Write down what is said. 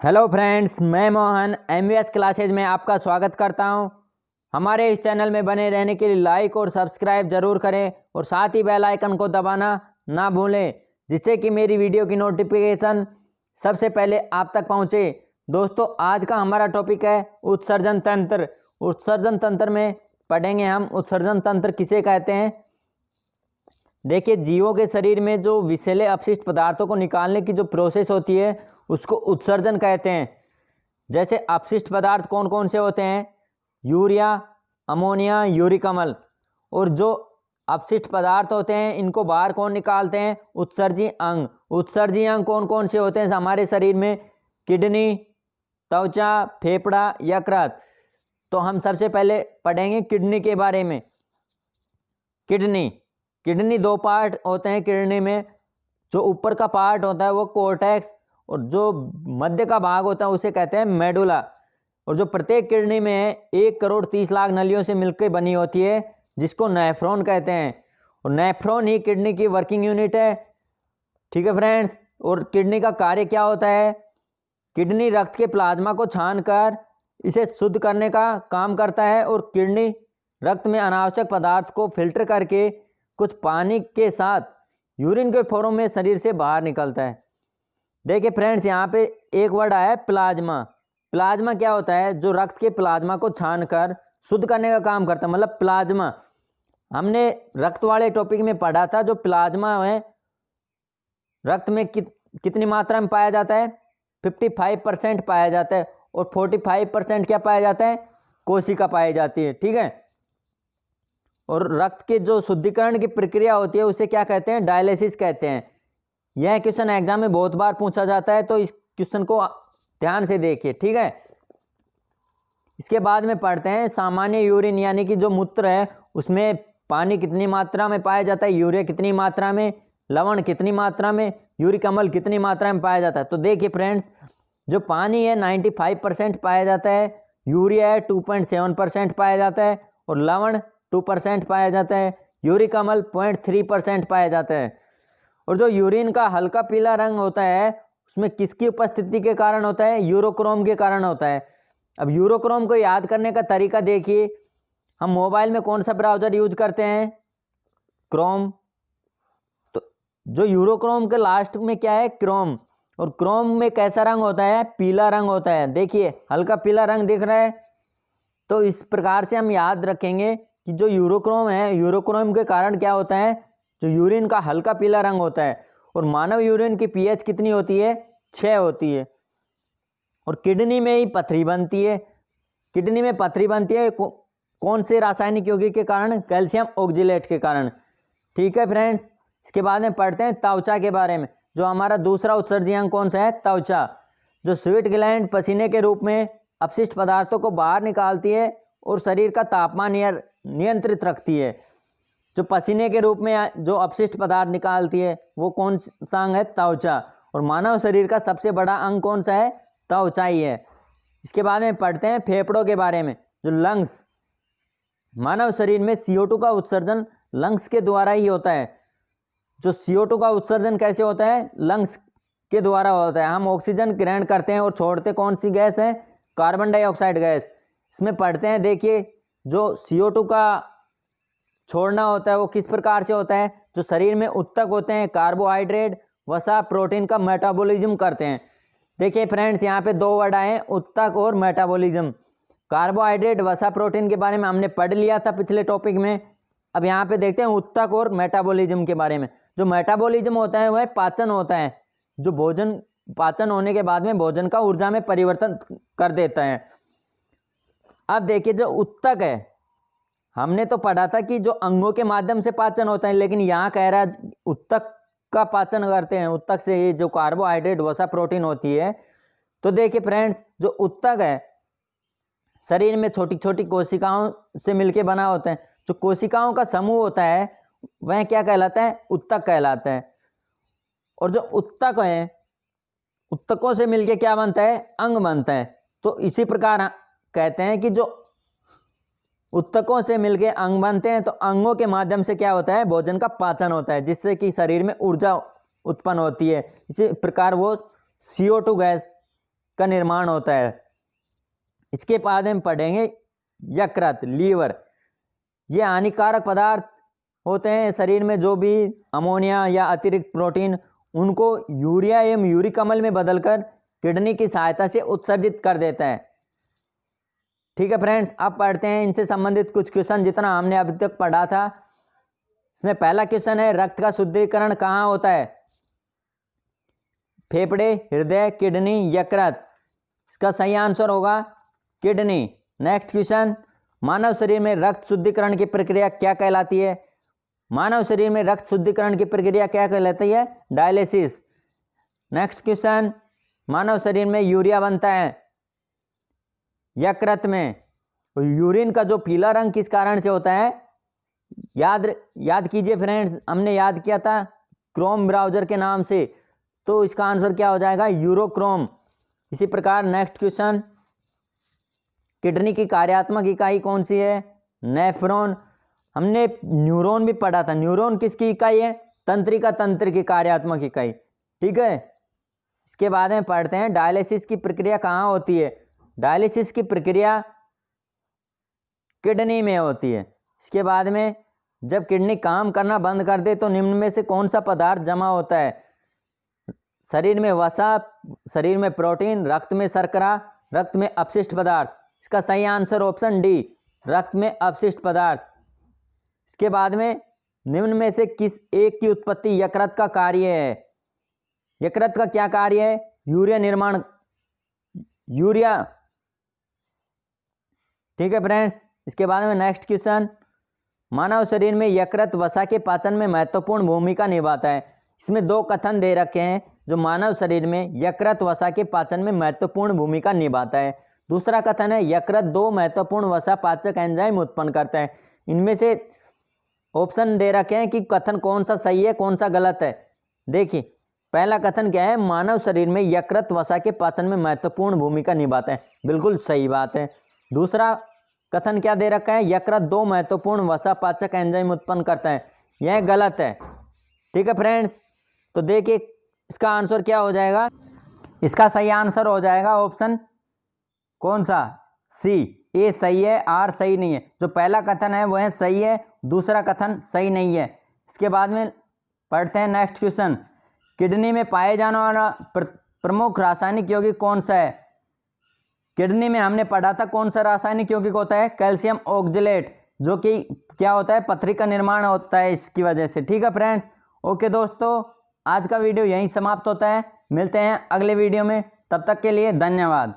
Hello friends, मैं Mohan MVS classes में आपका स्वागत करता हूं। हमारे इस चैनल में बने रहने के लिए लाइक और सब्सक्राइब जरूर करें और साथ ही बेल आइकन को दबाना ना भूलें, जिससे कि मेरी वीडियो की नोटिफिकेशन सबसे पहले आप तक पहुंचे। दोस्तों, आज का हमारा टॉपिक है उत्सर्जन तंत्र। उत्सर्जन तंत्र में पढ़ेंगे हम उत्सर्जन तंत्र किसे कहते हैं। देखिए, जीवों के शरीर में जो विषैले अपशिष्ट पदार्थों को निकालने की जो प्रोसेस होती है उसको उत्सर्जन कहते हैं। जैसे अपशिष्ट पदार्थ कौन कौन से होते हैं? यूरिया, अमोनिया, यूरिक अम्ल। और जो अपशिष्ट पदार्थ होते हैं इनको बाहर कौन निकालते हैं? उत्सर्जी अंग। उत्सर्जी अंग कौन कौन से होते हैं हमारे शरीर में? किडनी, त्वचा, फेफड़ा, यकृत। तो हम सबसे पहले पढ़ेंगे किडनी के बारे में। किडनी दो पार्ट होते हैं किडनी में। जो ऊपर का पार्ट होता है वो कोर्टेक्स और जो मध्य का भाग होता है उसे कहते हैं मेडुला। और जो प्रत्येक किडनी में 1,30,00,000 नलियों से मिलकर बनी होती है, जिसको नेफ्रॉन कहते हैं। और नेफ्रॉन ही किडनी की वर्किंग यूनिट है। ठीक है फ्रेंड्स। और किडनी का कार्य क्या होता है? किडनी रक्त के प्लाज्मा को छानकर इसे शुद्ध करने का काम करता है और किडनी रक्त में अनावश्यक पदार्थ को फिल्टर करके कुछ पानी के साथ यूरिन के फॉर्म में शरीर से बाहर निकलता है। देखिए फ्रेंड्स, यहाँ पे एक वर्ड आया है प्लाज्मा। प्लाज्मा क्या होता है? जो रक्त के प्लाज्मा को छानकर शुद्ध करने का काम करता है, मतलब प्लाज्मा। हमने रक्त वाले टॉपिक में पढ़ा था जो प्लाज्मा है रक्त में कितनी मात्रा में पाया जाता है? 55% पाया जाता है। और 45% क्या पाया जाता है? कोशिका पाई जाती है। ठीक है। और रक्त के जो शुद्धिकरण की प्रक्रिया होती है उसे क्या कहते हैं? डायलिसिस कहते हैं। यह क्वेश्चन एग्जाम में बहुत बार पूछा जाता है, तो इस क्वेश्चन को ध्यान से देखिए। ठीक है। इसके बाद में पढ़ते हैं सामान्य यूरिन, यानी कि जो मूत्र है उसमें पानी कितनी मात्रा में पाया जाता है, यूरिया कितनी मात्रा में, लवण कितनी मात्रा में, यूरिक अम्ल कितनी मात्रा में पाया जाता है। तो देखिए फ्रेंड्स, जो पानी है 95% पाया जाता है, यूरिया है 2.7% पाया जाता है और लवण 2% पाया जाता है, यूरिक अम्ल 0.3% पाया जाता है। और जो यूरिन का हल्का पीला रंग होता है उसमें किसकी उपस्थिति के कारण होता है? यूरोक्रोम के कारण होता है। अब यूरोक्रोम को याद करने का तरीका देखिए। हम मोबाइल में कौन सा ब्राउजर यूज करते हैं? क्रोम। तो जो यूरोक्रोम के लास्ट में क्या है? क्रोम। और क्रोम में कैसा रंग होता है? पीला रंग होता है। देखिए हल्का पीला रंग दिख रहा है। तो इस प्रकार से हम याद रखेंगे कि जो यूरोक्रोम है, यूरोक्रोम के कारण क्या होता है? जो यूरिन का हल्का पीला रंग होता है। और मानव यूरिन की पीएच कितनी होती है? 6 होती है। और किडनी में ही पथरी बनती है। किडनी में पथरी बनती है कौन से रासायनिक यौगिक के कारण? कैल्शियम ऑक्जेलेट के कारण। ठीक है फ्रेंड्स। इसके बाद में पढ़ते हैं त्वचा के बारे में। जो हमारा दूसरा उत्सर्जी अंग कौन सा है? त्वचा। जो स्वेट ग्लैंड पसीने के रूप में अपशिष्ट पदार्थों को बाहर निकालती है और शरीर का तापमान नियंत्रित रखती है। जो पसीने के रूप में जो अपशिष्ट पदार्थ निकालती है वो कौन सा अंग है? त्वचा। और मानव शरीर का सबसे बड़ा अंग कौन सा है? त्वचा ही है। इसके बाद में पढ़ते हैं फेफड़ों के बारे में। जो लंग्स, मानव शरीर में CO2 का उत्सर्जन लंग्स के द्वारा ही होता है। जो CO2 का उत्सर्जन कैसे होता है? लंग्स के द्वारा होता है। हम ऑक्सीजन ग्रहण करते हैं और छोड़ते कौन सी गैस है? Carbon dioxide gas. इसमें पढ़ते हैं, देखिए जो CO2 का छोड़ना होता है वो किस प्रकार से होता है? जो शरीर में उत्तक होते हैं, कार्बोहाइड्रेट, वसा, प्रोटीन का मेटाबॉलिज्म करते हैं। देखिए फ्रेंड्स, यहाँ पे दो वर्ड आए हैं, उत्तक और मेटाबॉलिज्म। कार्बोहाइड्रेट, वसा, प्रोटीन के बारे में हमने पढ़ लिया था पिछले टॉपिक में। अब यहाँ पे देखते हैं उत्तक और मेटाबॉलिज्म के बारे में। जो मेटाबॉलिज्म होता है वह पाचन होता है, जो भोजन पाचन होने के बाद में भोजन का ऊर्जा में परिवर्तन कर देता है। अब देखिए जो उत्तक है, हमने तो पढ़ा था कि जो अंगों के माध्यम से पाचन होता है, लेकिन यहाँ कह रहा है उत्तक का पाचन करते हैं। उत्तक से ये जो कार्बोहाइड्रेट, वसा, प्रोटीन होती है। तो देखिए फ्रेंड्स, जो उत्तक है शरीर में छोटी छोटी कोशिकाओं से मिलकर बना होता है। जो कोशिकाओं का समूह होता है वह क्या कहलाता है? उत्तक कहलाता है। और जो उत्तक है, उत्तकों से मिलकर क्या बनता है? अंग बनता है। तो इसी प्रकार कहते हैं कि जो उत्तकों से मिलकर अंग बनते हैं, तो अंगों के माध्यम से क्या होता है? भोजन का पाचन होता है, जिससे कि शरीर में ऊर्जा उत्पन्न होती है। इसी प्रकार वो CO2 गैस का निर्माण होता है। इसके बाद हम पढ़ेंगे यकृत, लीवर। ये हानिकारक पदार्थ होते हैं शरीर में, जो भी अमोनिया या अतिरिक्त प्रोटीन, उनको यूरिया एवं यूरिक अम्ल में बदलकर किडनी की सहायता से उत्सर्जित कर देता है। ठीक है फ्रेंड्स, अब पढ़ते हैं इनसे संबंधित कुछ क्वेश्चन जितना हमने अभी तक पढ़ा था। इसमें पहला क्वेश्चन है, रक्त का शुद्धिकरण कहाँ होता है? फेफड़े, हृदय, किडनी, यकृत। इसका सही आंसर होगा किडनी। नेक्स्ट क्वेश्चन, मानव शरीर में रक्त शुद्धिकरण की प्रक्रिया क्या कहलाती है? मानव शरीर में रक्त शुद्धिकरण की प्रक्रिया क्या कहलाती है? डायलिसिस। नेक्स्ट क्वेश्चन, मानव शरीर में यूरिया बनता है यकृत में। यूरिन का जो पीला रंग किस कारण से होता है? याद कीजिए फ्रेंड्स, हमने याद किया था क्रोम ब्राउजर के नाम से, तो इसका आंसर क्या हो जाएगा? यूरोक्रोम। इसी प्रकार नेक्स्ट क्वेश्चन, किडनी की कार्यात्मक इकाई कौन सी है? नेफ्रॉन। हमने न्यूरॉन भी पढ़ा था। न्यूरॉन किसकी इकाई है? तंत्रिका तंत्र की कार्यात्मक इकाई। ठीक है, इसके बाद में पढ़ते हैं डायलिसिस की प्रक्रिया कहाँ होती है? डायलिसिस की प्रक्रिया किडनी में होती है। इसके बाद में जब किडनी काम करना बंद कर दे तो निम्न में से कौन सा पदार्थ जमा होता है? शरीर में वसा, शरीर में प्रोटीन, रक्त में शर्करा, रक्त में अपशिष्ट पदार्थ। इसका सही आंसर ऑप्शन डी, रक्त में अपशिष्ट पदार्थ। इसके बाद में निम्न में से किस एक की उत्पत्ति यकृत का कार्य है? यकृत का क्या कार्य है? यूरिया निर्माण, यूरिया। ठीक है फ्रेंड्स, इसके बाद में नेक्स्ट क्वेश्चन, मानव शरीर में यकृत वसा के पाचन में महत्वपूर्ण भूमिका निभाता है। इसमें दो कथन दे रखे हैं जो मानव शरीर में यकृत वसा के पाचन में महत्वपूर्ण भूमिका निभाता है। दूसरा कथन है यकृत दो महत्वपूर्ण वसा पाचक एंजाइम उत्पन्न करता है। इनमें से ऑप्शन दे रखे हैं कि कथन कौन सा सही है, कौन सा गलत है। देखिए, पहला कथन क्या है? मानव शरीर में यकृत वसा के पाचन में महत्वपूर्ण भूमिका निभाता है, बिल्कुल सही बात है। दूसरा कथन क्या दे रखा है? यकृत दो महत्वपूर्ण वसा पाचक एंजाइम उत्पन्न करता है, यह गलत है। ठीक है फ्रेंड्स, तो देखिए इसका आंसर क्या हो जाएगा? इसका सही आंसर हो जाएगा ऑप्शन कौन सा? सी। ए सही है, आर सही नहीं है। जो पहला कथन है वह सही है, दूसरा कथन सही नहीं है। इसके बाद में पढ़ते हैं नेक्स्ट क्वेश्चन, किडनी में पाए जाने वाला प्रमुख रासायनिक यौगिक कौन सा है? किडनी में हमने पढ़ा था कौन सा रासायनिक यौगिक होता है? कैल्शियम ऑक्जेलेट, जो कि क्या होता है? पथरी का निर्माण होता है इसकी वजह से। ठीक है फ्रेंड्स, ओके दोस्तों, आज का वीडियो यहीं समाप्त होता है। मिलते हैं अगले वीडियो में, तब तक के लिए धन्यवाद।